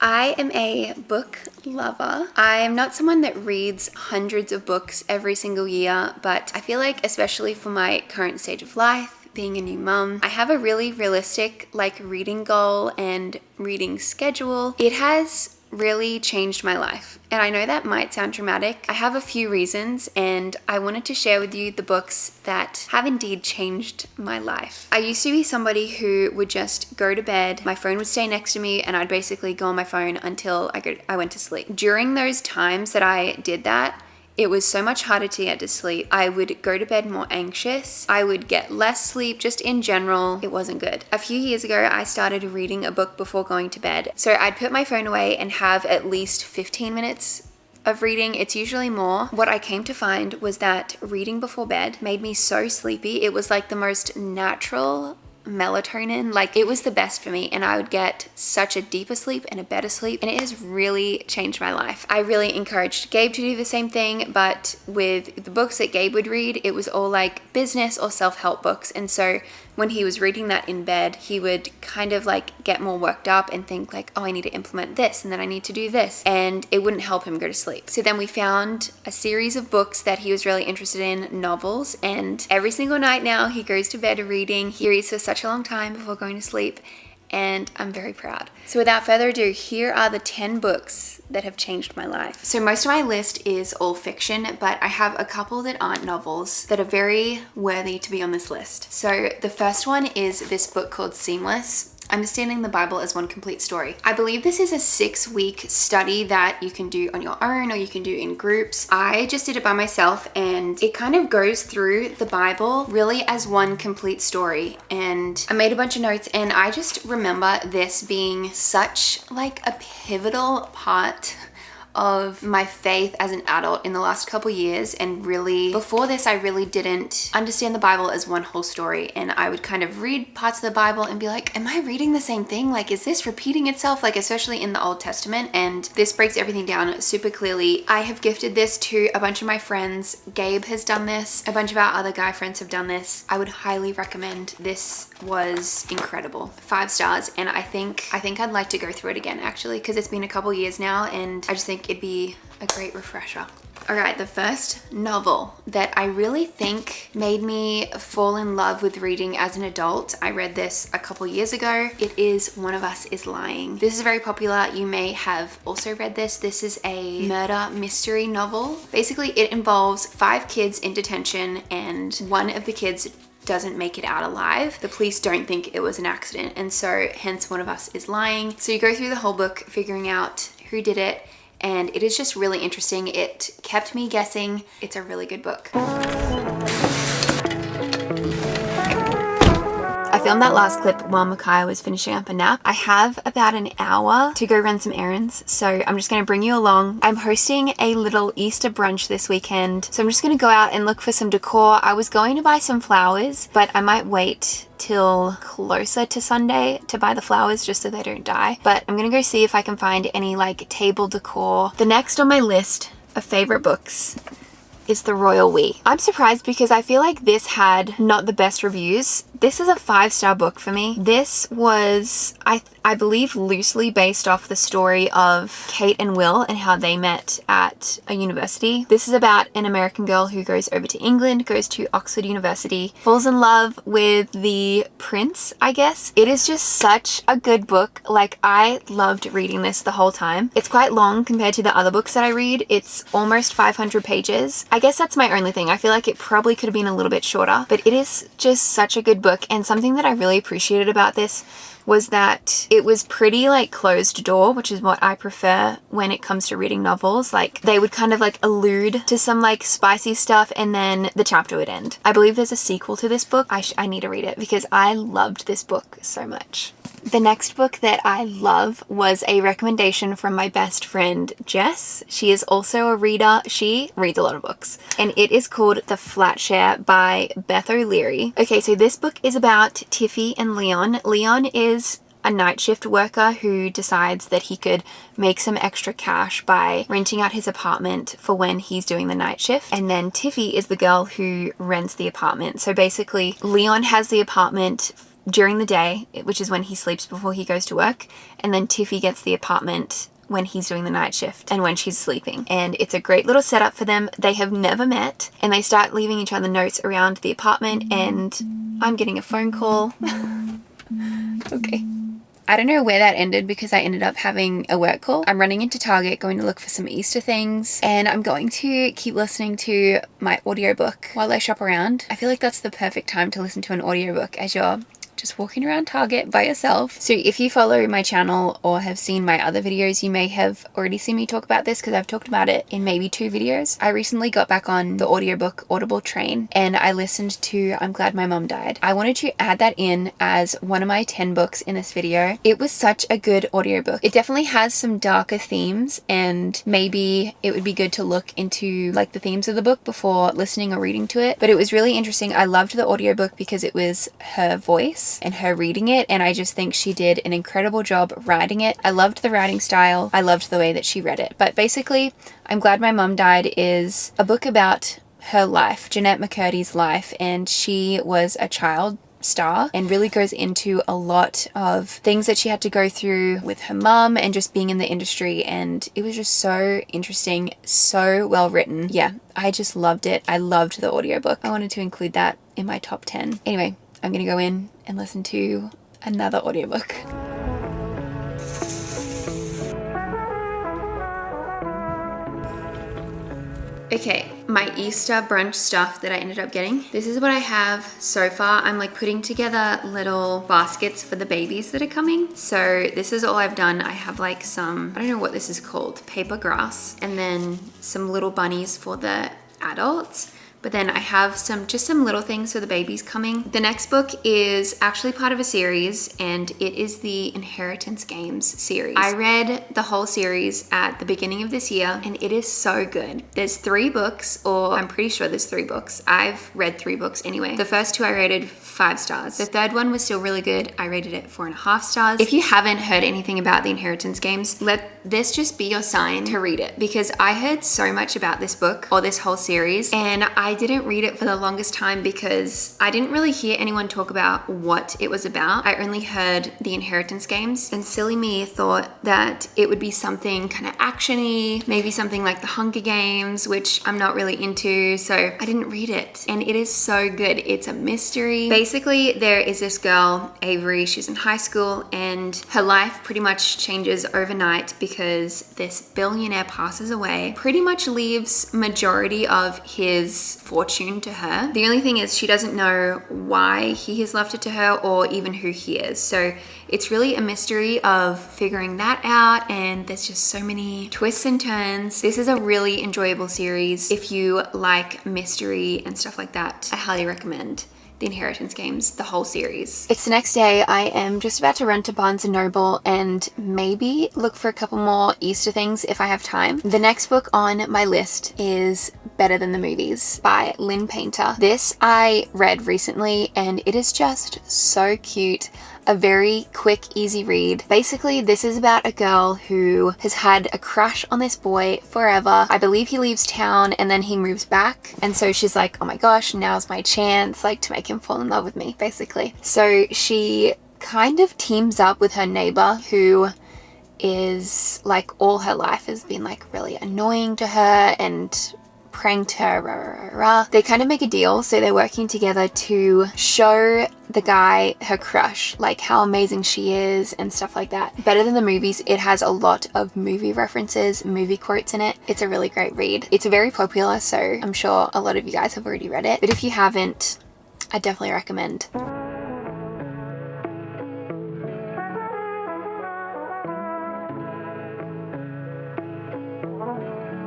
I am a book lover. I am not someone that reads hundreds of books every single year, but I feel like especially for my current stage of life, being a new mum, I have a really realistic reading goal and reading schedule. It has really changed my life. And I know that might sound dramatic. I have a few reasons and I wanted to share with you the books that have indeed changed my life. I used to be somebody who would just go to bed, my phone would stay next to me and I'd basically go on my phone until I went to sleep. During those times that I did that, it was so much harder to get to sleep. I would go to bed more anxious. I would get less sleep, just in general. It wasn't good. A few years ago, I started reading a book before going to bed. So I'd put my phone away and have at least 15 minutes of reading. It's usually more. What I came to find was that reading before bed made me so sleepy. It was like the most natural melatonin. It was the best for me and I would get such a deeper sleep and a better sleep, and it has really changed my life. I really encouraged Gabe to do the same thing, but with the books that Gabe would read, it was all business or self-help books, and so when he was reading that in bed, he would kind of get more worked up and think oh, I need to implement this and then I need to do this, and it wouldn't help him go to sleep. So then we found a series of books that he was really interested in, novels, and every single night now he goes to bed reading. He reads for such a long time before going to sleep, and I'm very proud. So without further ado, here are the 10 books that have changed my life. So most of my list is all fiction, but I have a couple that aren't novels that are very worthy to be on this list. So the first one is this book called Seamless: Understanding the Bible as One Complete Story. I believe this is a 6-week study that you can do on your own or you can do in groups. I just did it by myself and it kind of goes through the Bible really as one complete story. And I made a bunch of notes and I just remember this being such a pivotal part of my faith as an adult in the last couple years. And really before this, I really didn't understand the Bible as one whole story, and I would kind of read parts of the Bible and be am I reading the same thing? Is this repeating itself? Especially in the Old Testament. And this breaks everything down super clearly. I have gifted this to a bunch of my friends. Gabe has done this. A bunch of our other guy friends have done this. I would highly recommend. This was incredible. 5 stars. And I think I'd like to go through it again actually, because it's been a couple years now and I just think it'd be a great refresher. All right, the first novel that I really think made me fall in love with reading as an adult. I read this a couple years ago. It is One of Us is Lying. This is very popular. You may have also read this. This is a murder mystery novel. Basically, it involves 5 kids in detention and one of the kids doesn't make it out alive. The police don't think it was an accident, and so hence One of Us is Lying. So you go through the whole book figuring out who did it, and it is just really interesting. It kept me guessing. It's a really good book. I filmed that last clip while Micaiah was finishing up a nap. I have about an hour to go run some errands, so I'm just going to bring you along. I'm hosting a little Easter brunch this weekend, so I'm just going to go out and look for some decor. I was going to buy some flowers, but I might wait till closer to Sunday to buy the flowers just so they don't die. But I'm gonna go see if I can find any table decor. The next on my list of favorite books is The Royal We. I'm surprised because I feel like this had not the best reviews. This is a 5-star book for me. This was, I believe, loosely based off the story of Kate and Will and how they met at a university. This is about an American girl who goes over to England, goes to Oxford University, falls in love with the prince, I guess. It is just such a good book. I loved reading this the whole time. It's quite long compared to the other books that I read. It's almost 500 pages. I guess that's my only thing. I feel like it probably could have been a little bit shorter, but it is just such a good book. And something that I really appreciated about this was that it was pretty closed door, which is what I prefer when it comes to reading novels. They would kind of allude to some spicy stuff and then the chapter would end. I believe there's a sequel to this book. I need to read it because I loved this book so much. The next book that I love was a recommendation from my best friend, Jess. She is also a reader. She reads a lot of books. And it is called The Flat Share by Beth O'Leary. Okay, so this book is about Tiffy and Leon. Leon is a night shift worker who decides that he could make some extra cash by renting out his apartment for when he's doing the night shift. And then Tiffy is the girl who rents the apartment. So basically, Leon has the apartment during the day, which is when he sleeps before he goes to work, and then Tiffy gets the apartment when he's doing the night shift and when she's sleeping. And it's a great little setup for them. They have never met, and they start leaving each other notes around the apartment, and I'm getting a phone call. Okay. I don't know where that ended because I ended up having a work call. I'm running into Target, going to look for some Easter things, and I'm going to keep listening to my audiobook while I shop around. I feel like that's the perfect time to listen to an audiobook as you're just walking around Target by yourself. So if you follow my channel or have seen my other videos, you may have already seen me talk about this because I've talked about it in maybe 2 videos. I recently got back on the audiobook Audible train and I listened to I'm Glad My Mom Died. I wanted to add that in as one of my 10 books in this video. It was such a good audiobook. It definitely has some darker themes, and maybe it would be good to look into like the themes of the book before listening or reading to it. But it was really interesting. I loved the audiobook because it was her voice and her reading it, and I just think she did an incredible job writing it. I loved the writing style. I loved the way that she read it. But basically, I'm Glad My Mom Died is a book about her life, Jeanette McCurdy's life, and she was a child star and really goes into a lot of things that she had to go through with her mum and just being in the industry, and it was just so interesting, so well written. Yeah, I just loved it. I loved the audiobook. I wanted to include that in my top 10. Anyway, I'm gonna go in and listen to another audiobook. Okay, my Easter brunch stuff that I ended up getting. This is what I have so far. I'm like putting together little baskets for the babies that are coming. So this is all I've done. I have like some, I don't know what this is called, paper grass, and then some little bunnies for the adults. But then I have just some little things for the babies coming. The next book is actually part of a series, and it is the Inheritance Games series. I read the whole series at the beginning of this year, and it is so good. There's 3 books, or I'm pretty sure there's 3 books. I've read 3 books anyway. The first 2 I rated 5 stars. The third one was still really good. I rated it 4.5 stars. If you haven't heard anything about the Inheritance Games, let this just be your sign to read it, because I heard so much about this book or this whole series, and I didn't read it for the longest time because I didn't really hear anyone talk about what it was about. I only heard the Inheritance Games, and silly me thought that it would be something kind of actiony, maybe something like the Hunger Games, which I'm not really into, so I didn't read it. And it is so good. It's a mystery. Basically, there is this girl, Avery, she's in high school, and her life pretty much changes overnight because this billionaire passes away, pretty much leaves majority of his fortune to her. The only thing is she doesn't know why he has left it to her or even who he is. So it's really a mystery of figuring that out, and there's just so many twists and turns. This is a really enjoyable series. If you like mystery and stuff like that, I highly recommend the Inheritance Games, the whole series. It's the next day. I am just about to run to Barnes & Noble and maybe look for a couple more Easter things if I have time. The next book on my list is Better Than the Movies by Lynn Painter. This I read recently and it is just so cute. A very quick, easy read. Basically, this is about a girl who has had a crush on this boy forever. I believe he leaves town and then he moves back. And so she's like, oh my gosh, now's my chance, like to make him fall in love with me, basically. So she kind of teams up with her neighbor who is like all her life has been like really annoying to her and pranked her, They kind of make a deal, so they're working together to show the guy her crush, like how amazing she is and stuff like that. Better Than the Movies, it has a lot of movie references, movie quotes in it. It's a really great read. It's very popular, so I'm sure a lot of you guys have already read it, but if you haven't, I definitely recommend.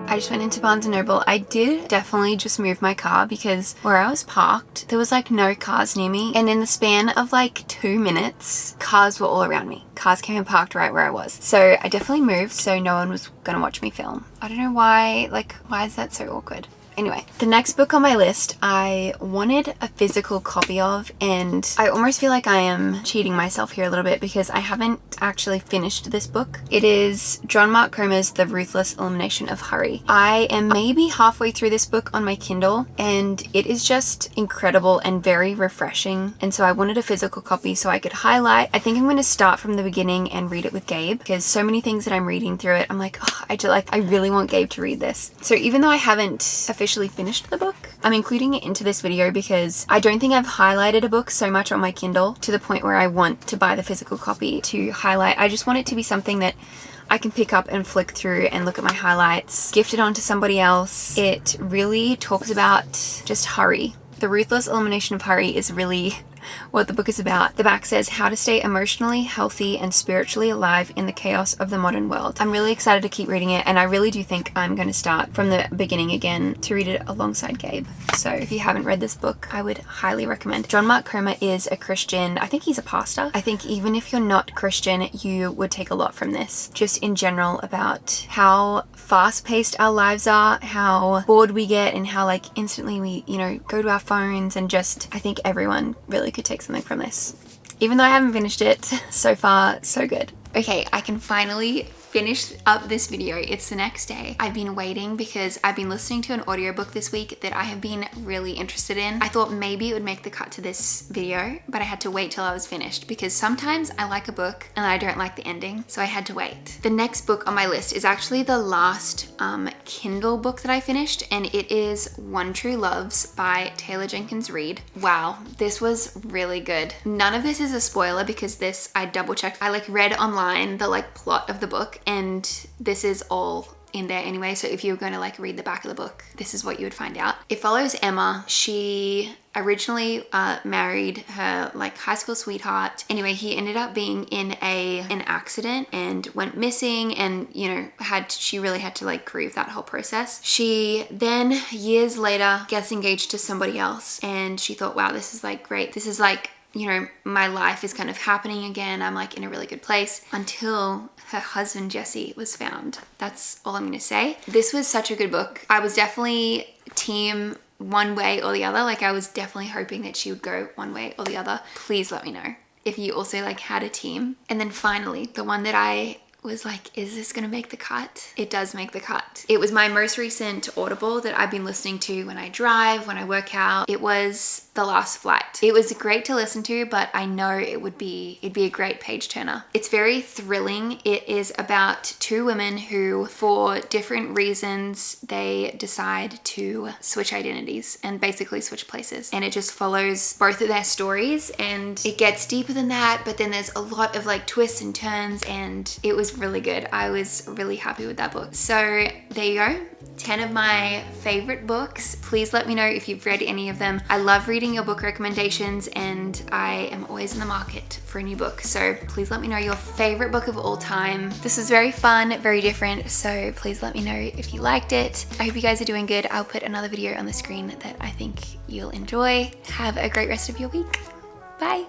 I just went into Barnes & Noble. I did definitely just move my car because where I was parked, there was like no cars near me. And in the span of like 2 minutes, cars were all around me. Cars came and parked right where I was. So I definitely moved so no one was gonna watch me film. I don't know why, like, why is that so awkward? Anyway, the next book on my list I wanted a physical copy of, and I almost feel like I am cheating myself here a little bit because I haven't actually finished this book. It is John Mark Comer's The Ruthless Elimination of Hurry. I am maybe halfway through this book on my Kindle, and it is just incredible and very refreshing, and so I wanted a physical copy so I could highlight. I think I'm going to start from the beginning and read it with Gabe, because so many things that I'm reading through it, I'm like, oh, I really want Gabe to read this. So even though I haven't officially finished the book, I'm including it into this video because I don't think I've highlighted a book so much on my Kindle to the point where I want to buy the physical copy to highlight. I just want it to be something that I can pick up and flick through and look at my highlights, gift it on to somebody else. It really talks about just hurry. The Ruthless Elimination of Hurry is really what the book is about. The back says how to stay emotionally healthy and spiritually alive in the chaos of the modern world. I'm really excited to keep reading it, and I really do think I'm going to start from the beginning again to read it alongside Gabe. So if you haven't read this book, I would highly recommend. John Mark Comer is a Christian. I think he's a pastor. I think even if you're not Christian, you would take a lot from this, just in general, about how fast-paced our lives are, how bored we get, and how like instantly we, you know, go to our phones, and just I think everyone really could take something from this. Even though I haven't finished it, so far so good. Okay, I can finally finish up this video. It's the next day. I've been waiting because I've been listening to an audiobook this week that I have been really interested in. I thought maybe it would make the cut to this video, but I had to wait till I was finished because sometimes I like a book and I don't like the ending, so I had to wait. The next book on my list is actually the last Kindle book that I finished, and it is One True Loves by Taylor Jenkins Reid. Wow, this was really good. None of this is a spoiler because this I double checked. I like read online the like plot of the book, and this is all in there anyway, so if you were going to like read the back of the book, this is what you would find out. It follows Emma. She originally married her like high school sweetheart. Anyway, he ended up being in an accident and went missing, and you know, she really had to like grieve that whole process. She then years later gets engaged to somebody else, and she thought, wow, this is like great. This is like, you know, my life is kind of happening again. I'm like in a really good place, until her husband Jesse was found. That's all I'm gonna say. This was such a good book. I was definitely team one way or the other. Like I was definitely hoping that she would go one way or the other. Please let me know if you also like had a team. And then finally, the one that I was like, is this gonna make the cut? It does make the cut. It was my most recent Audible that I've been listening to when I drive, when I work out. It was The Last Flight. It was great to listen to, but I know it'd be a great page turner. It's very thrilling. It is about two women who, for different reasons, they decide to switch identities and basically switch places. And it just follows both of their stories, and it gets deeper than that, but then there's a lot of like twists and turns, and it was really good. I was really happy with that book. So there you go. 10 of my favorite books. Please let me know if you've read any of them. I love reading your book recommendations, and I am always in the market for a new book. So please let me know your favorite book of all time. This was very fun, very different. So please let me know if you liked it. I hope you guys are doing good. I'll put another video on the screen that I think you'll enjoy. Have a great rest of your week. Bye.